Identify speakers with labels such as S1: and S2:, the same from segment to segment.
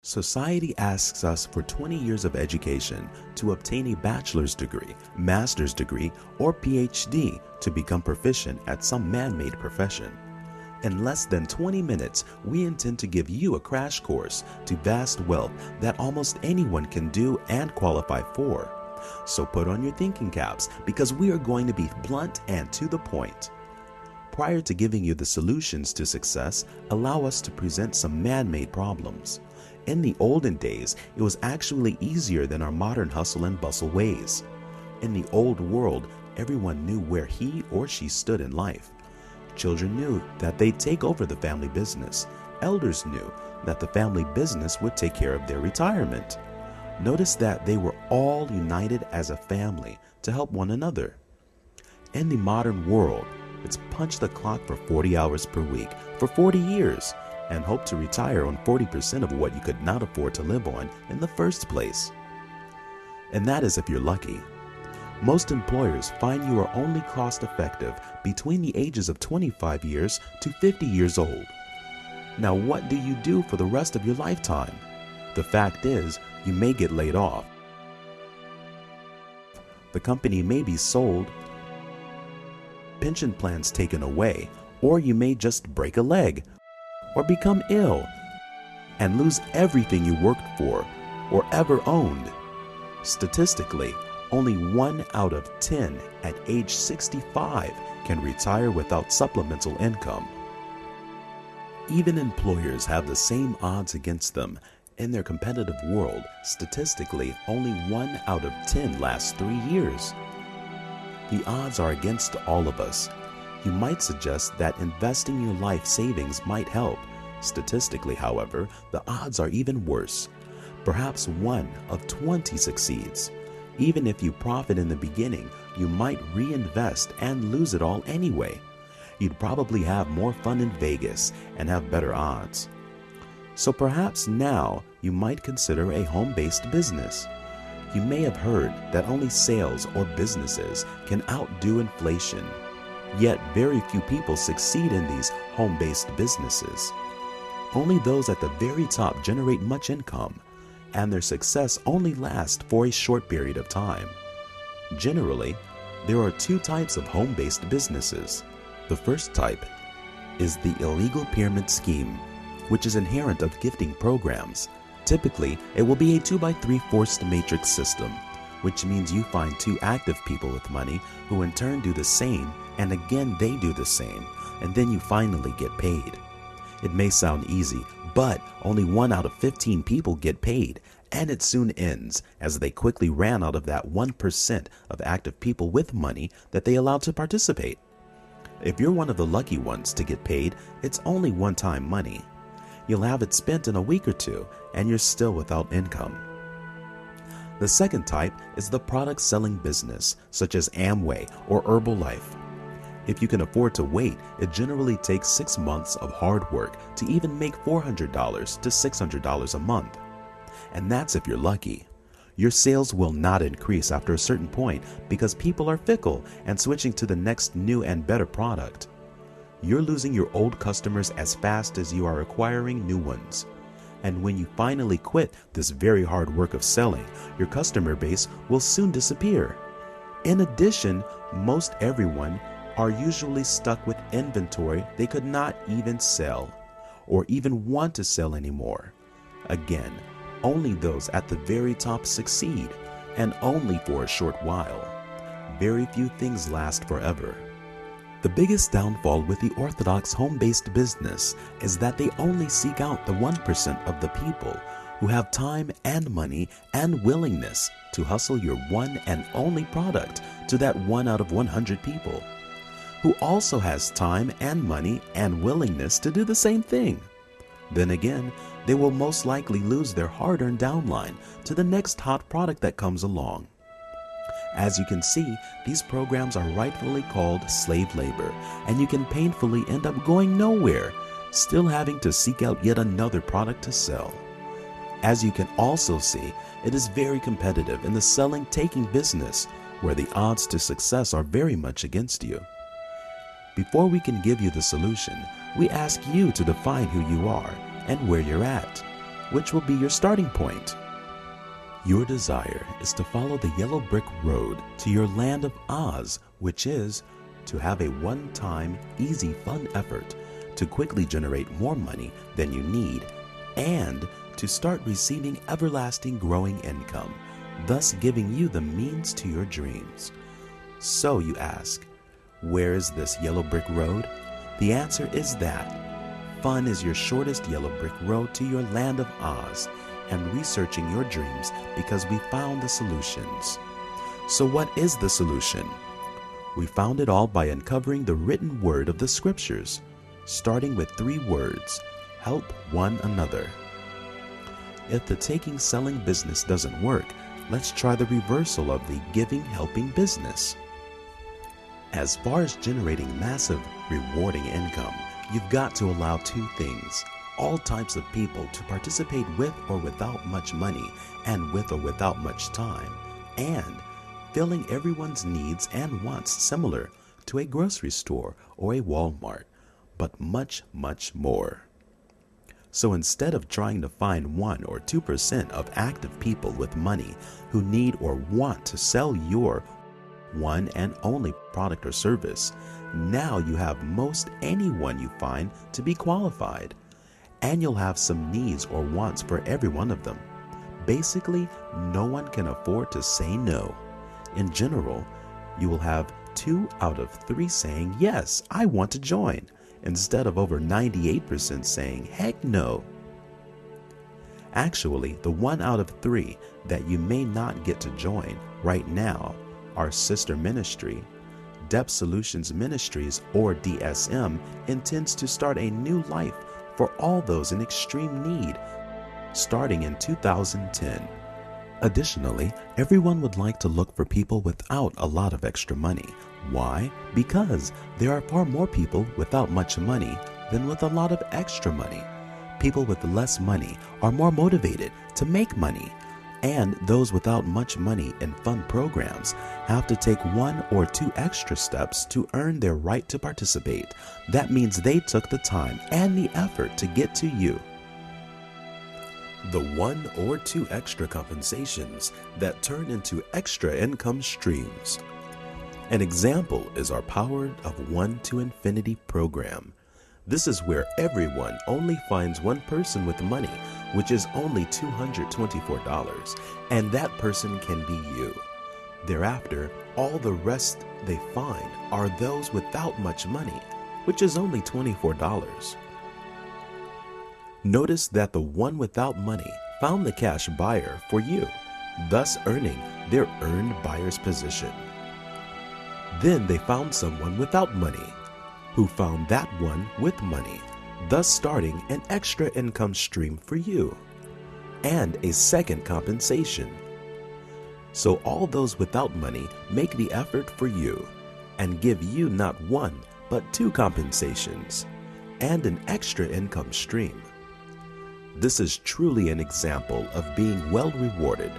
S1: Society asks us for 20 years of education to obtain a bachelor's degree, master's degree, or PhD to become proficient at some man-made profession. In less than 20 minutes, we intend to give you a crash course to vast wealth that almost anyone can do and qualify for. So put on your thinking caps because we are going to be blunt and to the point. Prior to giving you the solutions to success, allow us to present some man-made problems. In the olden days, it was actually easier than our modern hustle and bustle ways. In the old world, everyone knew where he or she stood in life. Children knew that they'd take over the family business. Elders knew that the family business would take care of their retirement. Notice that they were all united as a family to help one another. In the modern world, it's punch the clock for 40 hours per week for 40 years and hope to retire on 40% of what you could not afford to live on in the first place. And that is if you're lucky. Most employers find you are only cost effective between the ages of 25 years to 50 years old. Now, what do you do for the rest of your lifetime? The fact is, you may get laid off. The company may be sold, pension plans taken away, or you may just break a leg or become ill and lose everything you worked for or ever owned. Statistically, only 1 out of 10 at age 65 can retire without supplemental income. Even employers have the same odds against them. In their competitive world, statistically, only 1 out of 10 lasts 3 years. The odds are against all of us. You might suggest that investing your life savings might help. Statistically, however, the odds are even worse. Perhaps 1 of 20 succeeds. Even if you profit in the beginning, you might reinvest and lose it all anyway. You'd probably have more fun in Vegas and have better odds. So perhaps now you might consider a home-based business. You may have heard that only sales or businesses can outdo inflation. Yet very few people succeed in these home-based businesses. Only those at the very top generate much income, and their success only lasts for a short period of time. Generally, there are 2 types of home-based businesses. The first type is the illegal pyramid scheme, which is inherent of gifting programs. Typically, it will be a 2x3 forced matrix system, which means you find 2 active people with money who in turn do the same, and again they do the same, and then you finally get paid. It may sound easy, but only 1 out of 15 people get paid, and it soon ends as they quickly ran out of that 1% of active people with money that they allowed to participate. If you're one of the lucky ones to get paid, it's only one-time money. You'll have it spent in a week or 2, and you're still without income. The second type is the product selling business, such as Amway or Herbalife. If you can afford to wait, it generally takes 6 months of hard work to even make $400 to $600 a month. And that's if you're lucky. Your sales will not increase after a certain point because people are fickle and switching to the next new and better product. You're losing your old customers as fast as you are acquiring new ones. And when you finally quit this very hard work of selling, your customer base will soon disappear. In addition, most everyone are usually stuck with inventory they could not even sell or even want to sell anymore. Again, only those at the very top succeed, and only for a short while. Very few things last forever. The biggest downfall with the orthodox home-based business is that they only seek out the 1% of the people who have time and money and willingness to hustle your one and only product to that 1 out of 100 people, who also has time and money and willingness to do the same thing. Then again, they will most likely lose their hard-earned downline to the next hot product that comes along. As you can see, these programs are rightfully called slave labor, and you can painfully end up going nowhere, still having to seek out yet another product to sell. As you can also see, it is very competitive in the selling-taking business, where the odds to success are very much against you. Before we can give you the solution, we ask you to define who you are and where you're at. which will be your starting point. Your desire is to follow the yellow brick road to your land of Oz, which is to have a one-time, easy, fun effort to quickly generate more money than you need and to start receiving everlasting growing income, thus giving you the means to your dreams. So you ask, where is this yellow brick road? The answer is that fun is your shortest yellow brick road to your land of Oz and researching your dreams because we found the solutions. So what is the solution? We found it all by uncovering the written word of the scriptures, starting with 3 words: help one another. If the taking-selling business doesn't work, let's try the reversal of the giving-helping business. As far as generating massive, rewarding income, you've got to allow 2 things: all types of people to participate with or without much money and with or without much time, and filling everyone's needs and wants similar to a grocery store or a Walmart, but much, much more. So instead of trying to find 1 or 2% of active people with money who need or want to sell your one and only product or service, now you have most anyone you find to be qualified. And you'll have some needs or wants for every one of them. Basically, no one can afford to say no. In general, you will have 2 out of 3 saying, yes, I want to join, instead of over 98% saying, heck no. Actually, the 1 out of 3 that you may not get to join right now, our sister ministry, Depth Solutions Ministries, or DSM, intends to start a new life for all those in extreme need, starting in 2010. Additionally, everyone would like to look for people without a lot of extra money. Why? Because there are far more people without much money than with a lot of extra money. People with less money are more motivated to make money, and those without much money in fun programs have to take 1 or 2 extra steps to earn their right to participate. That means they took the time and the effort to get to you. The 1 or 2 extra compensations that turn into extra income streams. An example is our Powered of 1 to Infinity program. This is where everyone only finds 1 person with money, which is only $224, and that person can be you. Thereafter, all the rest they find are those without much money, which is only $24. Notice that the one without money found the cash buyer for you, thus earning their earned buyer's position. Then they found someone without money, who found that one with money, thus starting an extra income stream for you, and a second compensation. So all those without money make the effort for you, and give you not 1, but 2 compensations, and an extra income stream. This is truly an example of being well rewarded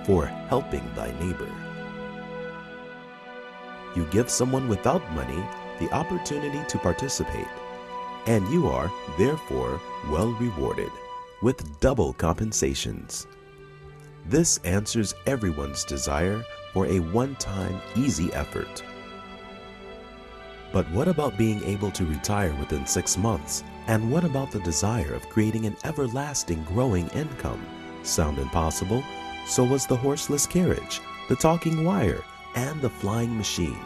S1: for helping thy neighbor. You give someone without money the opportunity to participate, and you are, therefore, well rewarded with double compensations. This answers everyone's desire for a one-time, easy effort. But what about being able to retire within 6 months? And what about the desire of creating an everlasting growing income? Sound impossible? So was the horseless carriage, the talking wire, and the flying machine.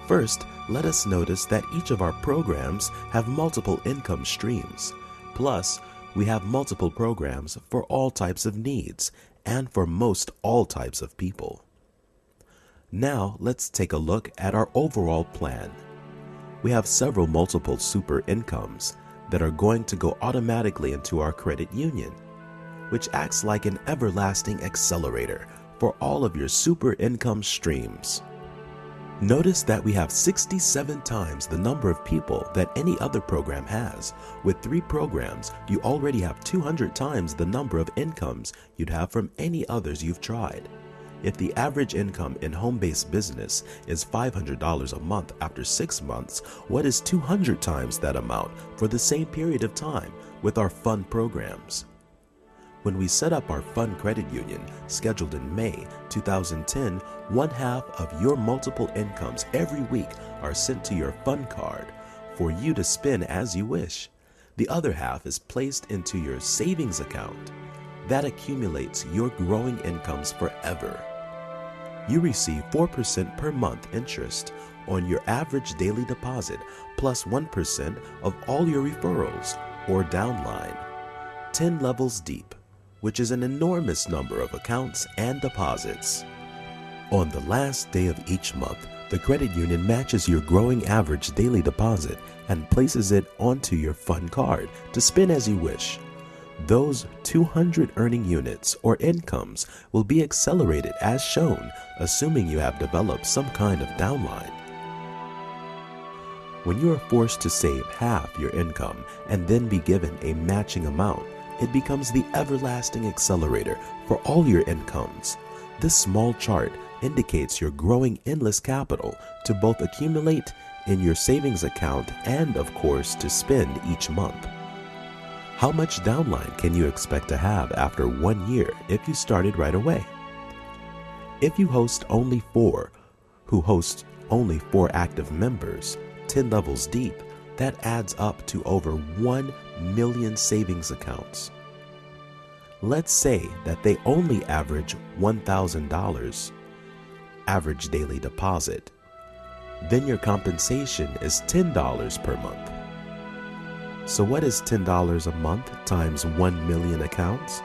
S1: First, let us notice that each of our programs have multiple income streams. Plus, we have multiple programs for all types of needs and for most all types of people. Now, let's take a look at our overall plan. We have several multiple super incomes that are going to go automatically into our credit union, which acts like an everlasting accelerator for all of your super income streams. Notice that we have 67 times the number of people that any other program has. With 3 programs, you already have 200 times the number of incomes you'd have from any others you've tried. If the average income in home-based business is $500 a month after 6 months, what is 200 times that amount for the same period of time with our fun programs? When we set up our Fun Credit Union, scheduled in May 2010, one half of your multiple incomes every week are sent to your Fun Card for you to spend as you wish. The other half is placed into your savings account that accumulates your growing incomes forever. You receive 4% per month interest on your average daily deposit plus 1% of all your referrals or downline. 10 levels deep, which is an enormous number of accounts and deposits. On the last day of each month, the credit union matches your growing average daily deposit and places it onto your Fun Card to spend as you wish. Those 200 earning units or incomes will be accelerated as shown, assuming you have developed some kind of downline. When you are forced to save half your income and then be given a matching amount, it becomes the everlasting accelerator for all your incomes. This small chart indicates your growing endless capital to both accumulate in your savings account and, of course, to spend each month. How much downline can you expect to have after 1 year if you started right away? If you host only 4 who host only 4 active members, 10 levels deep, that adds up to over 1 million savings accounts. Let's say that they only average $1,000 average daily deposit. Then your compensation is $10 per month. So what is $10 a month times 1 million accounts?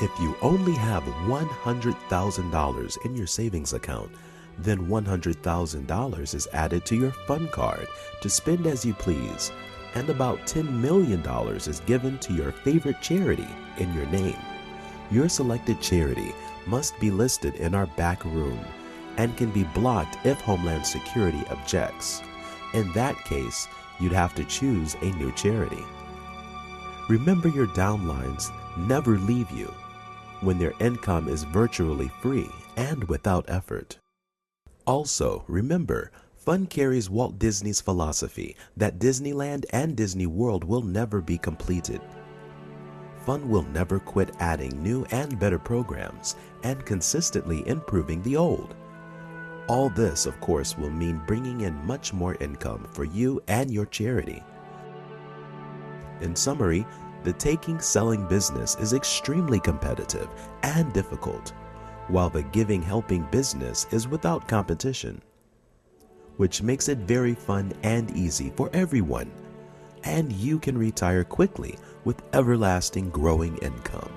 S1: If you only have $100,000 in your savings account, then $100,000 is added to your Fun Card to spend as you please, and about $10 million is given to your favorite charity in your name. Your selected charity must be listed in our back room and can be blocked if Homeland Security objects. In that case, you'd have to choose a new charity. Remember, your downlines never leave you when their income is virtually free and without effort. Also, remember, Fun carries Walt Disney's philosophy that Disneyland and Disney World will never be completed. Fun will never quit adding new and better programs and consistently improving the old. All this, of course, will mean bringing in much more income for you and your charity. In summary, the taking-selling business is extremely competitive and difficult, while the giving-helping business is without competition, which makes it very fun and easy for everyone, and you can retire quickly with everlasting growing income.